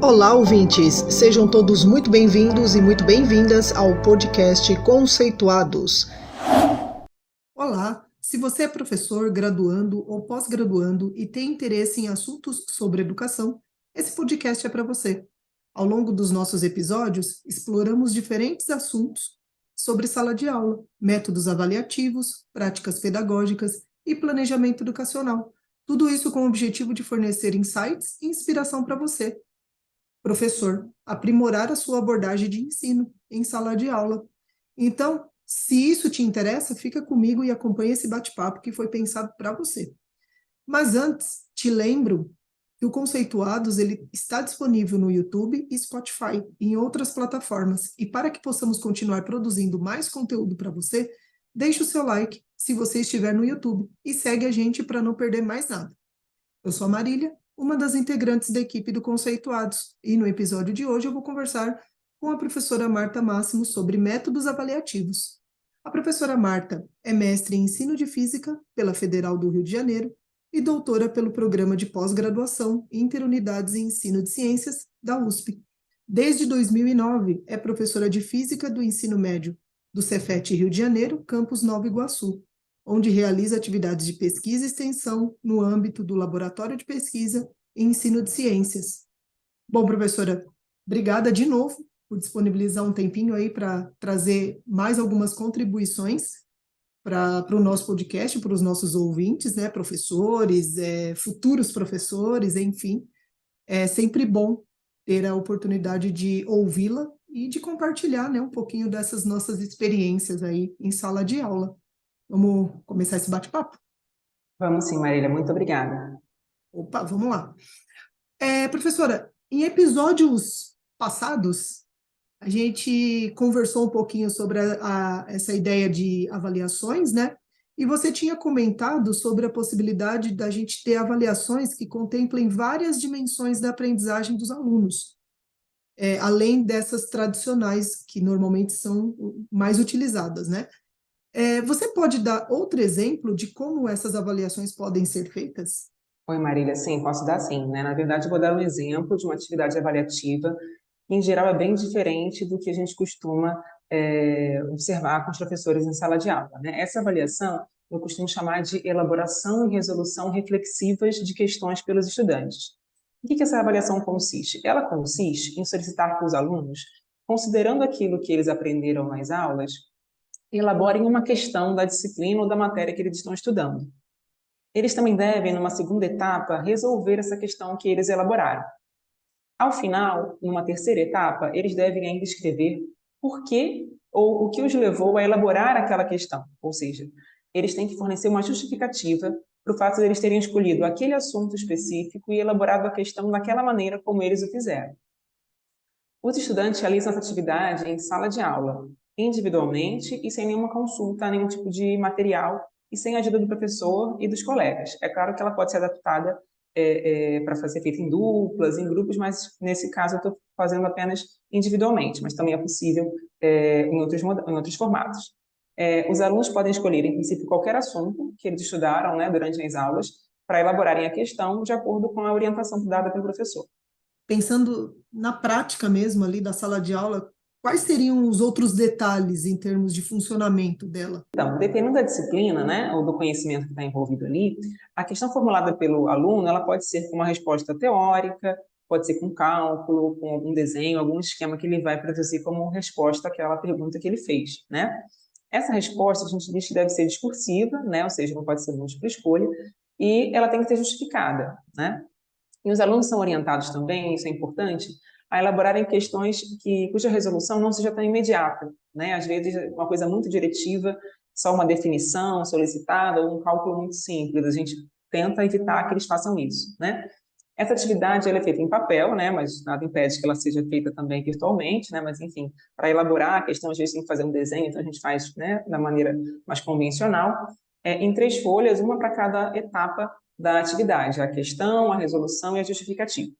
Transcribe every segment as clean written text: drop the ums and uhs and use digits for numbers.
Olá, ouvintes! Sejam todos muito bem-vindos e muito bem-vindas ao podcast Conceituados. Olá! Se você é professor, graduando ou pós-graduando e tem interesse em assuntos sobre educação, esse podcast é para você. Ao longo dos nossos episódios, exploramos diferentes assuntos sobre sala de aula, métodos avaliativos, práticas pedagógicas e planejamento educacional. Tudo isso com o objetivo de fornecer insights e inspiração para você, professor, aprimorar a sua abordagem de ensino em sala de aula. Então, se isso te interessa, fica comigo e acompanhe esse bate-papo que foi pensado para você. Mas antes, te lembro que o Conceituados ele está disponível no YouTube e Spotify e em outras plataformas. E para que possamos continuar produzindo mais conteúdo para você, deixe o seu like se você estiver no YouTube e segue a gente para não perder mais nada. Eu sou a Marília, uma das integrantes da equipe do Conceituados, e no episódio de hoje eu vou conversar com a professora Marta Máximo sobre métodos avaliativos. A professora Marta é mestre em ensino de física pela Federal do Rio de Janeiro e doutora pelo programa de pós-graduação Interunidades em Ensino de Ciências da USP. Desde 2009 é professora de física do ensino médio do Cefet Rio de Janeiro, campus Nova Iguaçu, onde realiza atividades de pesquisa e extensão no âmbito do Laboratório de Pesquisa e Ensino de Ciências. Bom, professora, obrigada de novo por disponibilizar um tempinho aí para trazer mais algumas contribuições para o nosso podcast, para os nossos ouvintes, né, professores, futuros professores, enfim. É sempre bom ter a oportunidade de ouvi-la e de compartilhar, né, um pouquinho dessas nossas experiências aí em sala de aula. Vamos começar esse bate-papo? Vamos sim, Marília, muito obrigada. Opa, vamos lá. Professora, em episódios passados, a gente conversou um pouquinho sobre essa ideia de avaliações, né? E você tinha comentado sobre a possibilidade da gente ter avaliações que contemplem várias dimensões da aprendizagem dos alunos, além dessas tradicionais, que normalmente são mais utilizadas, né? Você pode dar outro exemplo de como essas avaliações podem ser feitas? Oi, Marília, sim, posso dar sim, né? Na verdade, eu vou dar um exemplo de uma atividade avaliativa que, em geral, é bem diferente do que a gente costuma observar com os professores em sala de aula, né? Essa avaliação eu costumo chamar de elaboração e resolução reflexivas de questões pelos estudantes. O que essa avaliação consiste? Ela consiste em solicitar que os alunos, considerando aquilo que eles aprenderam nas aulas, elaborem uma questão da disciplina ou da matéria que eles estão estudando. Eles também devem, numa segunda etapa, resolver essa questão que eles elaboraram. Ao final, numa terceira etapa, eles devem ainda escrever por que ou o que os levou a elaborar aquela questão. Ou seja, eles têm que fornecer uma justificativa para o fato de eles terem escolhido aquele assunto específico e elaborado a questão daquela maneira como eles o fizeram. Os estudantes realizam essa atividade em sala de aula, individualmente e sem nenhuma consulta, nenhum tipo de material e sem a ajuda do professor e dos colegas. É claro que ela pode ser adaptada para ser feita em duplas, em grupos, mas nesse caso eu estou fazendo apenas individualmente, mas também é possível em outros formatos. Os alunos podem escolher, em princípio, qualquer assunto que eles estudaram, né, durante as aulas para elaborarem a questão de acordo com a orientação dada pelo professor. Pensando na prática mesmo ali da sala de aula, quais seriam os outros detalhes em termos de funcionamento dela? Então, dependendo da disciplina, né, ou do conhecimento que está envolvido ali, a questão formulada pelo aluno, ela pode ser com uma resposta teórica, pode ser com cálculo, com algum desenho, algum esquema que ele vai produzir como resposta àquela pergunta que ele fez, né? Essa resposta a gente diz que deve ser discursiva, né, ou seja, não pode ser múltipla escolha, e ela tem que ser justificada, né? E os alunos são orientados também, isso é importante, a elaborarem questões cuja resolução não seja tão imediata, né? Às vezes, uma coisa muito diretiva, só uma definição solicitada ou um cálculo muito simples. A gente tenta evitar que eles façam isso, né? Essa atividade ela é feita em papel, né? Mas nada impede que ela seja feita também virtualmente, né? Mas, enfim, para elaborar a questão, às vezes tem que fazer um desenho, então a gente faz, né, da maneira mais convencional, em 3 folhas, uma para cada etapa da atividade, a questão, a resolução e a justificativa.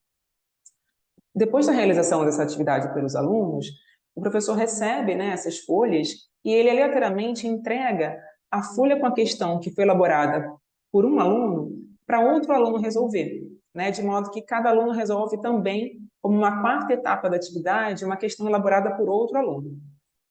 Depois da realização dessa atividade pelos alunos, o professor recebe, né, essas folhas e ele aleatoriamente entrega a folha com a questão que foi elaborada por um aluno para outro aluno resolver, né, de modo que cada aluno resolve também como uma quarta etapa da atividade, uma questão elaborada por outro aluno.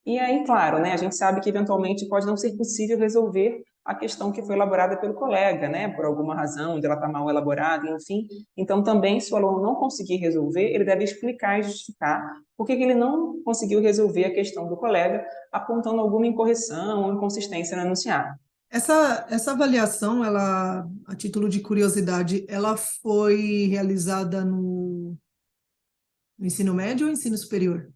E aí, claro, né, a gente sabe que eventualmente pode não ser possível resolver a questão que foi elaborada pelo colega, né, por alguma razão, onde ela está mal elaborada, enfim. Então, também, se o aluno não conseguir resolver, ele deve explicar e justificar por que ele não conseguiu resolver a questão do colega, apontando alguma incorreção ou inconsistência no enunciado. Essa avaliação, ela, a título de curiosidade, ela foi realizada no ensino médio ou ensino superior?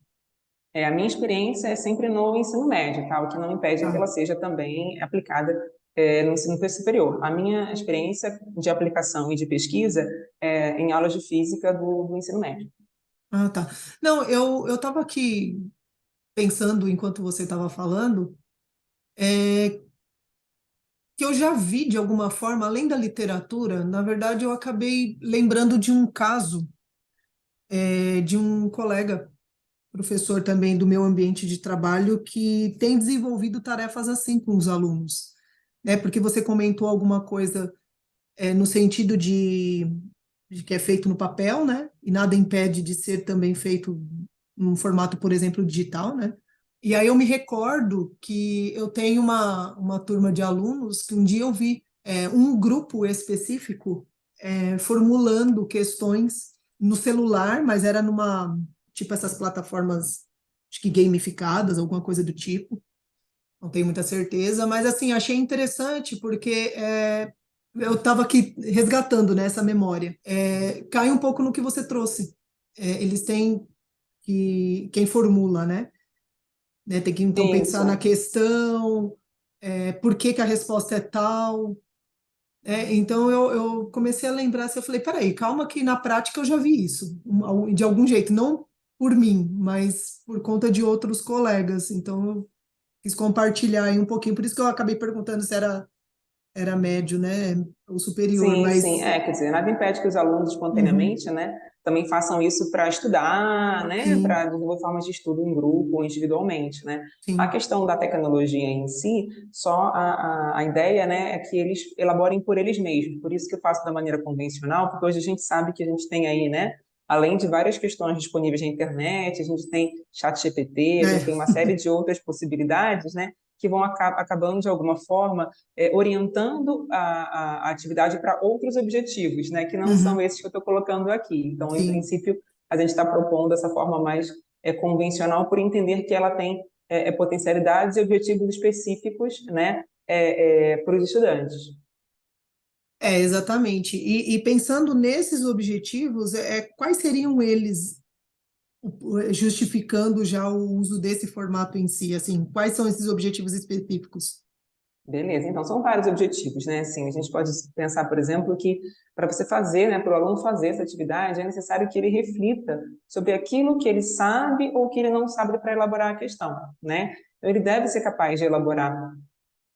A minha experiência é sempre no ensino médio, tá? O que não impede que Ah, ela seja também aplicada no ensino superior. A minha experiência de aplicação e de pesquisa é em aulas de física do ensino médio. tá. Não, eu estava aqui pensando, enquanto você estava falando, que eu já vi de alguma forma, além da literatura, na verdade, eu acabei lembrando de um caso, de um colega, professor também do meu ambiente de trabalho, que tem desenvolvido tarefas assim com os alunos, né? Porque você comentou alguma coisa, no sentido de que é feito no papel, né? E nada impede de ser também feito num formato, por exemplo, digital, né? E aí eu me recordo que eu tenho uma turma de alunos que um dia eu vi um grupo específico formulando questões no celular, mas era numa, tipo essas plataformas, acho que gamificadas, alguma coisa do tipo, não tenho muita certeza, mas assim, achei interessante porque eu estava aqui resgatando, né, essa memória. Cai um pouco no que você trouxe. Eles têm que, quem formula, né, tem que então pensar na Isso. questão, por que que a resposta é tal. Então eu comecei a lembrar assim, eu falei, peraí, calma que na prática eu já vi isso, de algum jeito, não por mim, mas por conta de outros colegas. Então eu quis compartilhar aí um pouquinho, por isso que eu acabei perguntando se era médio, né, ou superior, Sim, sim. mas Quer dizer, nada impede que os alunos uhum, espontaneamente, né, também façam isso para estudar, né, sim, para desenvolver formas de estudo em grupo ou individualmente, né. A sim, questão da tecnologia em si, só a ideia, né, é que eles elaborem por eles mesmos. Por isso que eu faço da maneira convencional, porque hoje a gente sabe que a gente tem aí, né, além de várias questões disponíveis na internet, a gente tem chat GPT, a gente tem uma série de outras possibilidades, né, que vão acabando de alguma forma orientando a atividade para outros objetivos, né, que não são uhum, esses que eu estou colocando aqui. Então, em sim. princípio, a gente está propondo essa forma mais convencional por entender que ela tem potencialidades e objetivos específicos, né, para os estudantes. Exatamente. E pensando nesses objetivos, quais seriam eles, justificando já o uso desse formato em si? Assim, quais são esses objetivos específicos? Beleza, então são vários objetivos, né? Assim, a gente pode pensar, por exemplo, que para você fazer, né, para o aluno fazer essa atividade, é necessário que ele reflita sobre aquilo que ele sabe ou que ele não sabe para elaborar a questão, né? Então, ele deve ser capaz de elaborar,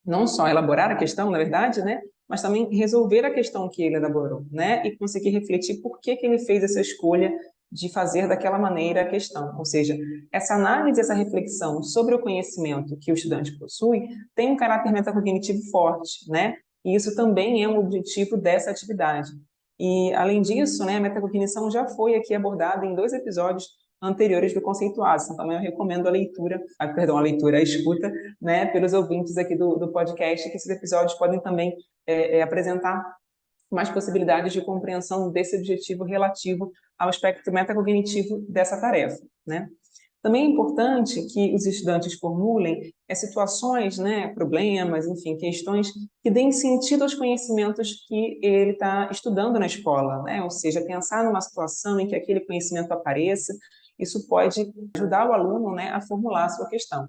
não só elaborar a questão, na verdade, né? Mas também resolver a questão que ele elaborou, né? E conseguir refletir por que que ele fez essa escolha de fazer daquela maneira a questão. Ou seja, essa análise, essa reflexão sobre o conhecimento que o estudante possui tem um caráter metacognitivo forte, né? E isso também é um objetivo dessa atividade. E, além disso, né, a metacognição já foi aqui abordada em 2 episódios anteriores do Conceituados. Então, também eu recomendo a leitura, a escuta, né, pelos ouvintes aqui do podcast, que esses episódios podem também apresentar mais possibilidades de compreensão desse objetivo relativo ao aspecto metacognitivo dessa tarefa, né? Também é importante que os estudantes formulem situações, né, problemas, enfim, questões que deem sentido aos conhecimentos que ele está estudando na escola, né? Ou seja, pensar numa situação em que aquele conhecimento apareça, isso pode ajudar o aluno, né, a formular a sua questão.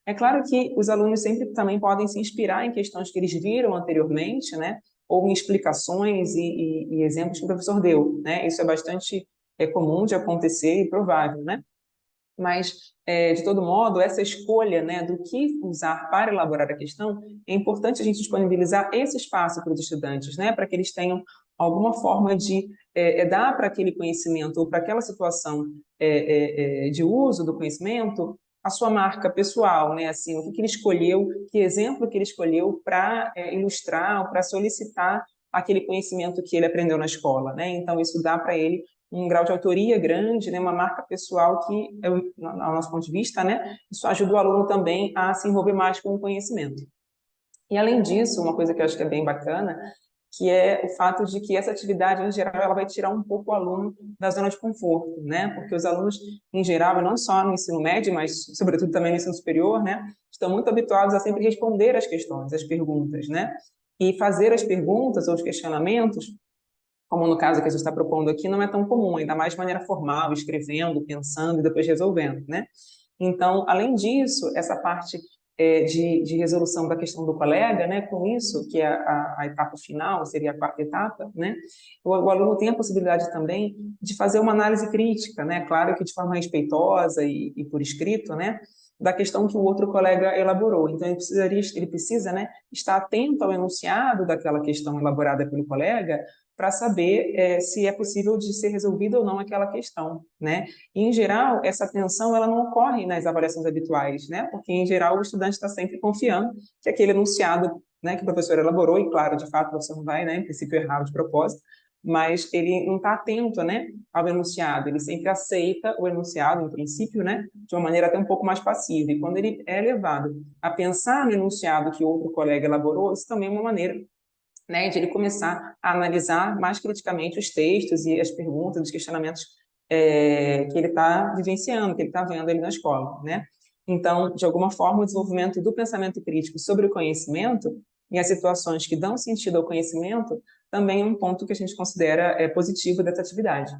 É claro que os alunos sempre também podem se inspirar em questões que eles viram anteriormente, né, ou em explicações e exemplos que o professor deu, né? Isso é bastante comum de acontecer e provável, né? Mas, de todo modo, essa escolha, né, do que usar para elaborar a questão, é importante a gente disponibilizar esse espaço para os estudantes, né, para que eles tenham alguma forma de dar para aquele conhecimento ou para aquela situação de uso do conhecimento a sua marca pessoal, né, assim, o que ele escolheu, que exemplo que ele escolheu para ilustrar ou para solicitar aquele conhecimento que ele aprendeu na escola, né? Então, isso dá para ele um grau de autoria grande, né, uma marca pessoal que, ao nosso ponto de vista, né, isso ajuda o aluno também a se envolver mais com o conhecimento. E, além disso, uma coisa que eu acho que é bem bacana, que é o fato de que essa atividade, em geral, ela vai tirar um pouco o aluno da zona de conforto, né? Porque os alunos, em geral, não só no ensino médio, mas, sobretudo, também no ensino superior, né? Estão muito habituados a sempre responder as questões, as perguntas, né? E fazer as perguntas ou os questionamentos, como no caso que a gente está propondo aqui, não é tão comum, ainda mais de maneira formal, escrevendo, pensando e depois resolvendo, né? Então, além disso, essa parte de resolução da questão do colega, né, com isso, que é a etapa final, seria a quarta etapa, né, o aluno tem a possibilidade também de fazer uma análise crítica, né, claro que de forma respeitosa e por escrito, né, da questão que o outro colega elaborou. Então, ele precisa, né, estar atento ao enunciado daquela questão elaborada pelo colega, para saber se é possível de ser resolvida ou não aquela questão, né? E, em geral, essa atenção ela não ocorre nas avaliações habituais, né? Porque, em geral, o estudante está sempre confiando que aquele enunciado, né, que o professor elaborou, e, claro, de fato, o professor não vai, né, em princípio, errar de propósito, mas ele não está atento, né, ao enunciado, ele sempre aceita o enunciado, em princípio, né, de uma maneira até um pouco mais passiva. E quando ele é levado a pensar no enunciado que outro colega elaborou, isso também é uma maneira, né, de ele começar a analisar mais criticamente os textos e as perguntas, os questionamentos que ele está vivenciando, que ele está vendo ali na escola, né? Então, de alguma forma, o desenvolvimento do pensamento crítico sobre o conhecimento e as situações que dão sentido ao conhecimento também é um ponto que a gente considera positivo dessa atividade.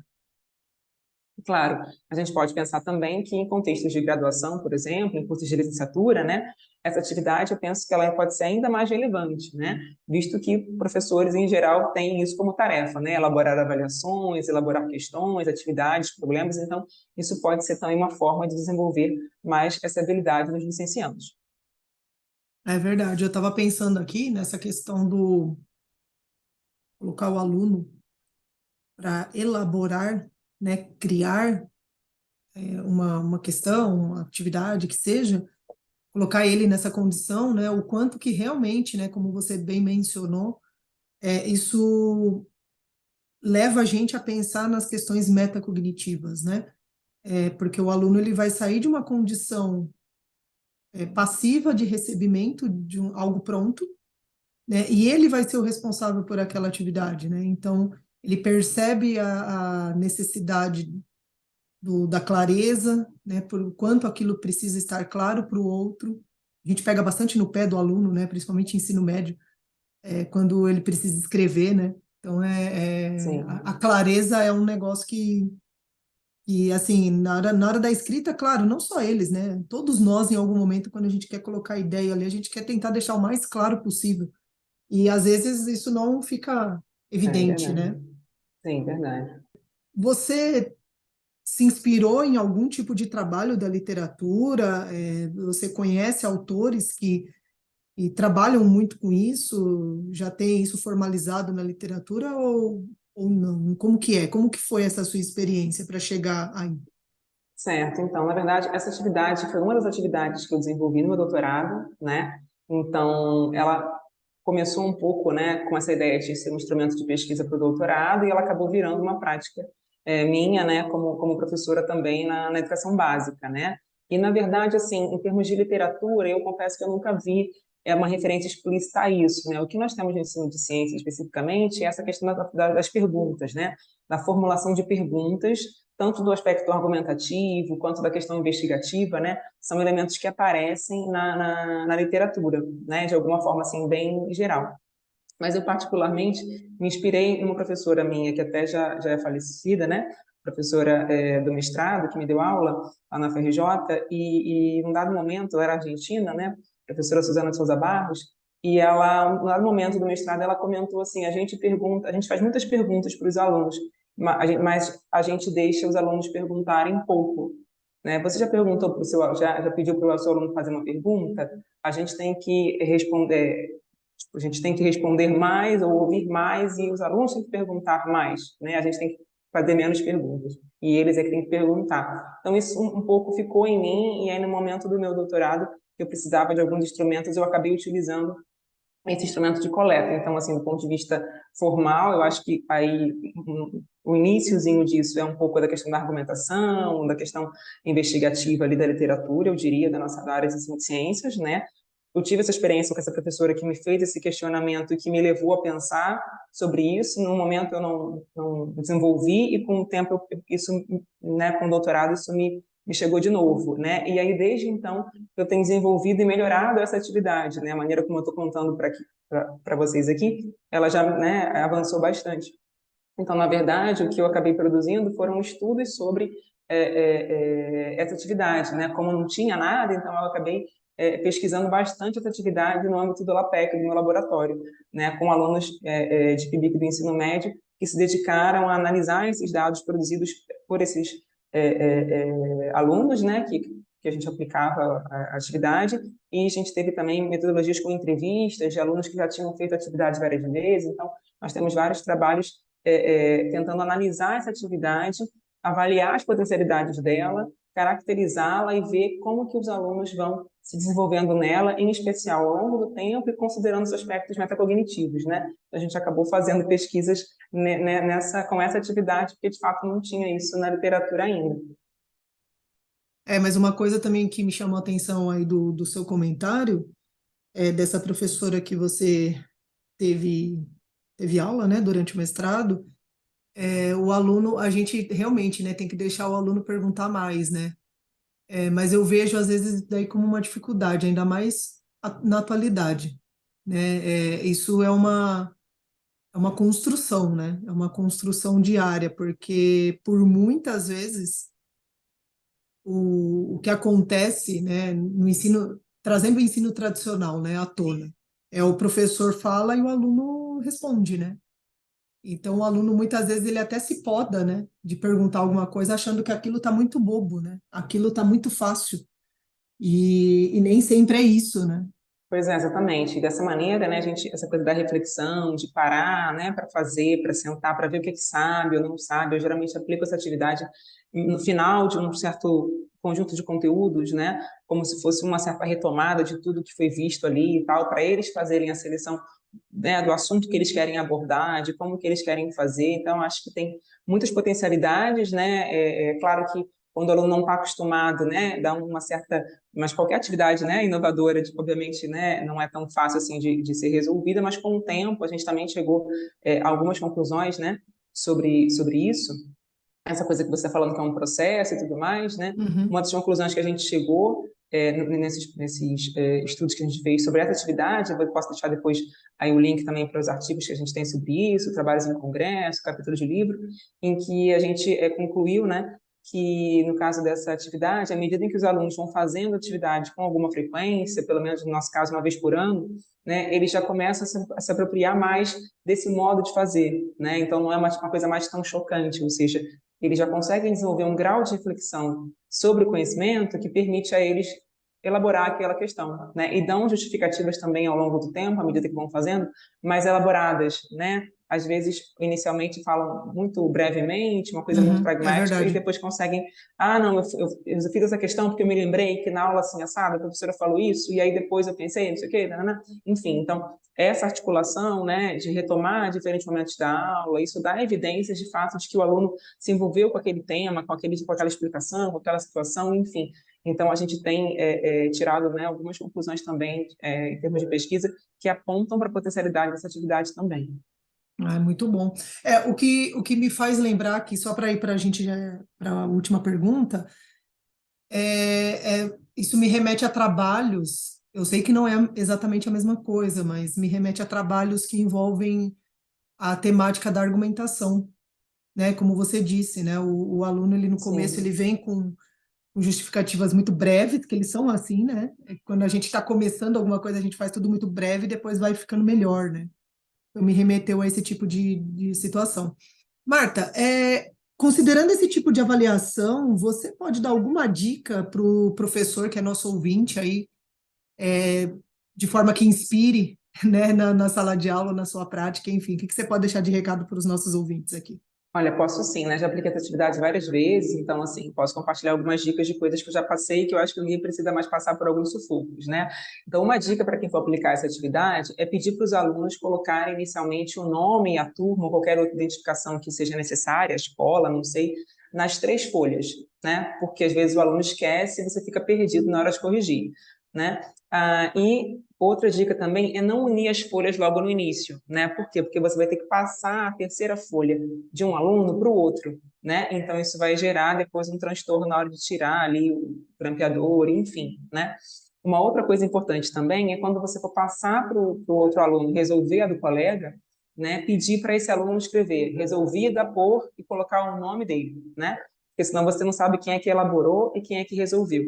Claro, a gente pode pensar também que em contextos de graduação, por exemplo, em cursos de licenciatura, né, essa atividade eu penso que ela pode ser ainda mais relevante, né, visto que professores em geral têm isso como tarefa, né, elaborar avaliações, elaborar questões, atividades, problemas, então isso pode ser também uma forma de desenvolver mais essa habilidade nos licenciados. É verdade. Eu estava pensando aqui nessa questão do colocar o aluno para elaborar, né, criar uma questão, uma atividade que seja, colocar ele nessa condição, né, o quanto que realmente, né, como você bem mencionou, isso leva a gente a pensar nas questões metacognitivas, né? Porque o aluno ele vai sair de uma condição passiva de recebimento de algo pronto, né? E ele vai ser o responsável por aquela atividade, né? Então, ele percebe a necessidade da clareza, né? Por o quanto aquilo precisa estar claro para o outro. A gente pega bastante no pé do aluno, né? Principalmente em ensino médio, quando ele precisa escrever, né? Então, Sim. a clareza é um negócio que assim, na hora da escrita, claro, não só eles, né? Todos nós, em algum momento, quando a gente quer colocar ideia ali, a gente quer tentar deixar o mais claro possível. E às vezes isso não fica É evidente, verdade. né? Sim, verdade. Você se inspirou em algum tipo de trabalho da literatura? Você conhece autores que trabalham muito com isso? Já tem isso formalizado na literatura ou não? Como que é? Como que foi essa sua experiência para chegar aí? Certo, então, na verdade, essa atividade foi uma das atividades que eu desenvolvi no meu doutorado, né? Então, ela começou um pouco, né, com essa ideia de ser um instrumento de pesquisa para o doutorado e ela acabou virando uma prática minha, né, como professora também na educação básica, né? E, na verdade, assim, em termos de literatura, eu confesso que eu nunca vi uma referência explícita a isso, né? O que nós temos no ensino de ciência, especificamente, é essa questão das perguntas, né? Da formulação de perguntas, tanto do aspecto argumentativo quanto da questão investigativa, né? São elementos que aparecem na literatura, né? De alguma forma, assim, bem geral. Mas eu, particularmente, me inspirei em uma professora minha, que até já é falecida, né? Professora do mestrado, que me deu aula lá na FRJ, e num dado momento, ela era argentina, né? Professora Suzana de Souza Barros, e ela, num dado momento do mestrado, ela comentou assim, a gente faz muitas perguntas para os alunos, mas a gente deixa os alunos perguntarem pouco, né? Você já perguntou para o seu, já pediu para o seu aluno fazer uma pergunta? A gente tem que responder, a gente tem que responder mais ou ouvir mais e os alunos têm que perguntar mais, né? A gente tem que fazer menos perguntas e eles é que têm que perguntar. Então isso um pouco ficou em mim e aí no momento do meu doutorado eu precisava de alguns instrumentos, eu acabei utilizando esse instrumento de coleta. Então, assim, do ponto de vista formal, eu acho que aí o iniciozinho disso é um pouco da questão da argumentação, da questão investigativa ali da literatura, eu diria, da nossa área de ciências, né? Eu tive essa experiência com essa professora que me fez esse questionamento e que me levou a pensar sobre isso. No momento eu não desenvolvi e com o tempo isso, né, com o doutorado isso me chegou de novo, né? E aí desde então eu tenho desenvolvido e melhorado essa atividade, né? A maneira como eu estou contando para vocês aqui, ela já, né, avançou bastante. Então, na verdade, o que eu acabei produzindo foram estudos sobre essa atividade, né? Como não tinha nada, então eu acabei pesquisando bastante essa atividade no âmbito do LAPEC, do meu laboratório, né? Com alunos de PIBIC do ensino médio que se dedicaram a analisar esses dados produzidos por esses alunos, né? Que a gente aplicava a atividade, e a gente teve também metodologias com entrevistas de alunos que já tinham feito a atividade várias vezes, então nós temos vários trabalhos tentando analisar essa atividade, avaliar as potencialidades dela, caracterizá-la e ver como que os alunos vão se desenvolvendo nela, em especial ao longo do tempo e considerando os aspectos metacognitivos, né? A gente acabou fazendo pesquisas com essa atividade, porque de fato não tinha isso na literatura ainda. Mas uma coisa também que me chamou a atenção aí do seu comentário é dessa professora que você teve, teve aula, né, durante o mestrado. O aluno, a gente realmente, né, tem que deixar o aluno perguntar mais, né? Mas eu vejo às vezes daí como uma dificuldade, ainda mais na atualidade, né? Isso é uma construção, né? É uma construção diária, porque por muitas vezes o que acontece, né, no ensino, trazendo o ensino tradicional, né, à tona, é o professor fala e o aluno responde, né? Então o aluno muitas vezes ele até se poda, né, de perguntar alguma coisa achando que aquilo está muito bobo, né? Aquilo está muito fácil e nem sempre é isso, né? Pois é, exatamente. E dessa maneira, né, a gente, essa coisa da reflexão, de parar, né, para fazer, para sentar, para ver o que sabe ou não sabe. Eu geralmente aplico essa atividade no final de um certo conjunto de conteúdos, né, como se fosse uma certa retomada de tudo que foi visto ali e tal, para eles fazerem a seleção, né, do assunto que eles querem abordar, de como que eles querem fazer. Então, acho que tem muitas potencialidades, né. É claro que quando o aluno não está acostumado, né, dá uma certa, mas qualquer atividade, né, inovadora, obviamente, né, não é tão fácil assim de ser resolvida, mas com o tempo a gente também chegou a algumas conclusões, né, sobre isso, essa coisa que você está falando que é um processo e tudo mais, né, Uhum. uma das conclusões que a gente chegou nesses estudos que a gente fez sobre essa atividade, eu posso deixar depois aí o link também para os artigos que a gente tem sobre isso, trabalhos em congresso, capítulos de livro, em que a gente concluiu, né, que no caso dessa atividade, à medida em que os alunos vão fazendo atividade com alguma frequência, pelo menos no nosso caso uma vez por ano, né, eles já começam a se apropriar mais desse modo de fazer, né? Então não é uma coisa mais tão chocante, ou seja, eles já conseguem desenvolver um grau de reflexão sobre o conhecimento que permite a eles elaborar aquela questão, né? E dão justificativas também ao longo do tempo, à medida que vão fazendo, mais elaboradas, né? Às vezes, inicialmente falam muito brevemente, uma coisa muito É pragmática, e verdade. depois conseguem, não, eu fiz essa questão porque eu me lembrei que na aula assim, assada, a professora falou isso, e aí depois eu pensei, não sei o quê, né? Enfim, então, essa articulação, né, de retomar diferentes momentos da aula, isso dá evidências de fato de que o aluno se envolveu com aquele tema, com aquela explicação, com aquela situação, enfim. Então, a gente tem tirado, né, algumas conclusões também, em termos de pesquisa, que apontam para a potencialidade dessa atividade também. Muito bom. O que me faz lembrar aqui, só para ir para a gente para a última pergunta, isso me remete a trabalhos. Eu sei que não é exatamente a mesma coisa, mas me remete a trabalhos que envolvem a temática da argumentação, né? Como você disse, né? O aluno, ele no começo, ele Sim. vem com justificativas muito breves, que eles são assim, né? Quando a gente está começando alguma coisa, a gente faz tudo muito breve e depois vai ficando melhor, né? Então, me remeteu a esse tipo de situação. Marta, considerando esse tipo de avaliação, você pode dar alguma dica para o professor que é nosso ouvinte aí, de forma que inspire, né, na sala de aula, na sua prática, enfim, o que você pode deixar de recado para os nossos ouvintes aqui? Olha, posso sim, né? Já apliquei essa atividade várias vezes, então, assim, posso compartilhar algumas dicas de coisas que eu já passei, que eu acho que ninguém precisa mais passar por alguns sufocos, né? Então, uma dica para quem for aplicar essa atividade é pedir para os alunos colocarem inicialmente o nome, a turma, ou qualquer outra identificação que seja necessária, a escola, não sei, nas 3 folhas, né? Porque às vezes o aluno esquece e você fica perdido na hora de corrigir, né? E outra dica também é não unir as folhas logo no início, né? Por quê? Porque você vai ter que passar a terceira folha de um aluno para o outro, né? Então isso vai gerar depois um transtorno na hora de tirar ali o grampeador, enfim, né? Uma outra coisa importante também é quando você for passar para o outro aluno resolver a do colega, né? Pedir para esse aluno escrever resolvida por e colocar o nome dele, né? Porque senão você não sabe quem é que elaborou e quem é que resolveu.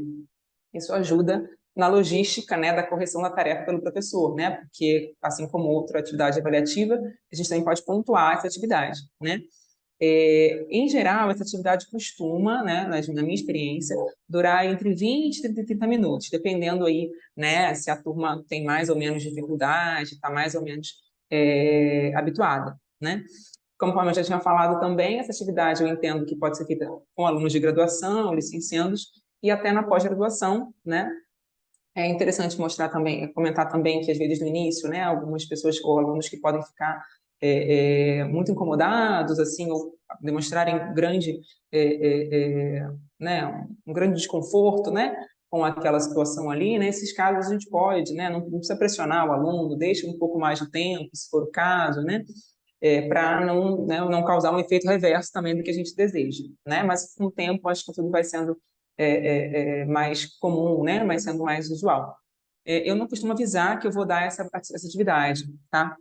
Isso ajuda na logística, né, da correção da tarefa pelo professor, né, porque, assim como outra atividade avaliativa, a gente também pode pontuar essa atividade, né. Em geral, essa atividade costuma, né, na minha experiência, durar entre 20 e 30 minutos, dependendo aí, né, se a turma tem mais ou menos dificuldade, está mais ou menos habituada, né. Conforme eu já tinha falado também, essa atividade eu entendo que pode ser feita com alunos de graduação, licenciandos, e até na pós-graduação, né, é interessante mostrar também, comentar também que às vezes no início, né, algumas pessoas ou alunos que podem ficar muito incomodados, assim, ou demonstrarem grande, né, um grande desconforto, né, com aquela situação ali. Nesses casos a gente pode, né, não precisa pressionar o aluno, deixa um pouco mais de tempo, se for o caso, né, para não, né, não causar um efeito reverso também do que a gente deseja, né? Mas com o tempo acho que tudo vai sendo mais comum, né? Vai sendo mais usual. Eu não costumo avisar que eu vou dar essa atividade, tá?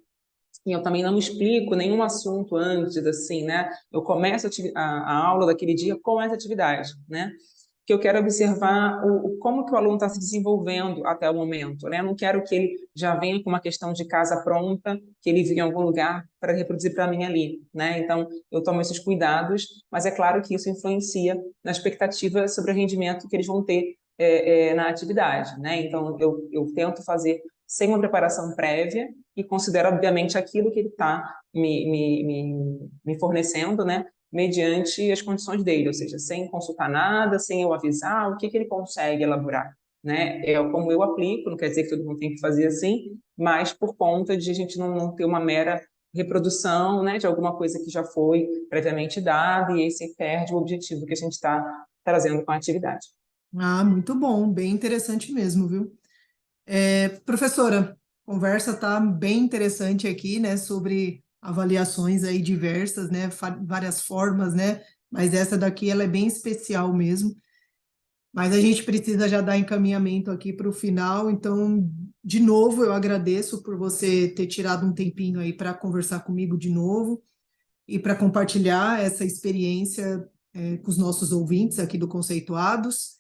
E eu também não explico nenhum assunto antes, assim, né? Eu começo a aula daquele dia com essa atividade, né? Que eu quero observar como que o aluno está se desenvolvendo até o momento, né? Eu não quero que ele já venha com uma questão de casa pronta, que ele viu em algum lugar para reproduzir para mim ali, né? Então, eu tomo esses cuidados, mas é claro que isso influencia na expectativa sobre o rendimento que eles vão ter na atividade, né? Então, eu tento fazer sem uma preparação prévia e considero, obviamente, aquilo que ele está me fornecendo, né? Mediante as condições dele, ou seja, sem consultar nada, sem eu avisar o que ele consegue elaborar, né? É como eu aplico, não quer dizer que todo mundo tem que fazer assim, mas por conta de a gente não ter uma mera reprodução, né, de alguma coisa que já foi previamente dada e aí se perde o objetivo que a gente está trazendo com a atividade. Ah, muito bom, bem interessante mesmo, viu? Professora, a conversa está bem interessante aqui, né, sobre avaliações aí diversas, né, várias formas, né, mas essa daqui ela é bem especial mesmo. Mas a gente precisa já dar encaminhamento aqui para o final, então, de novo, eu agradeço por você ter tirado um tempinho aí para conversar comigo de novo e para compartilhar essa experiência com os nossos ouvintes aqui do Conceituados.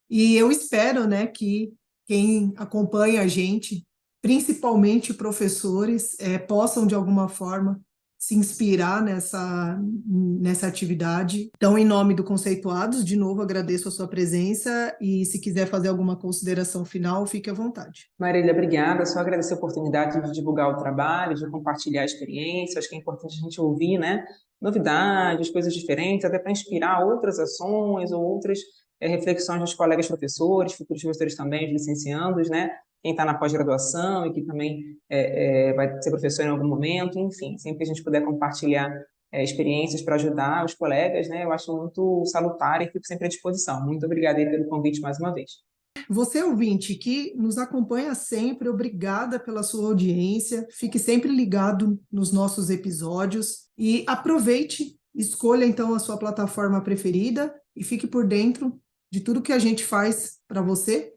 E eu espero, né, que quem acompanha a gente, principalmente professores, possam, de alguma forma, se inspirar nessa atividade. Então, em nome do Conceituados, de novo, agradeço a sua presença e se quiser fazer alguma consideração final, fique à vontade. Marília, obrigada. Só agradecer a oportunidade de divulgar o trabalho, de compartilhar a experiência. Acho que é importante a gente ouvir, né, novidades, coisas diferentes, até para inspirar outras ações ou outras reflexões dos colegas professores, futuros professores também, os licenciandos, né? Quem está na pós-graduação e que também vai ser professor em algum momento, enfim, sempre que a gente puder compartilhar experiências para ajudar os colegas, né? Eu acho muito salutar e fico sempre à disposição. Muito obrigada aí pelo convite mais uma vez. Você, ouvinte, que nos acompanha sempre, obrigada pela sua audiência. Fique sempre ligado nos nossos episódios e aproveite, escolha então a sua plataforma preferida e fique por dentro de tudo que a gente faz para você,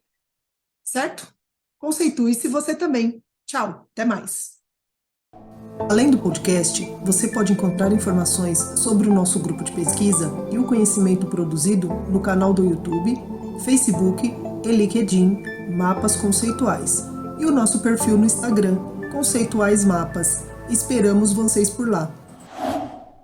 certo? Conceitue-se você também. Tchau, até mais. Além do podcast, você pode encontrar informações sobre o nosso grupo de pesquisa e o conhecimento produzido no canal do YouTube, Facebook e LinkedIn Mapas Conceituais e o nosso perfil no Instagram, Conceituais Mapas. Esperamos vocês por lá.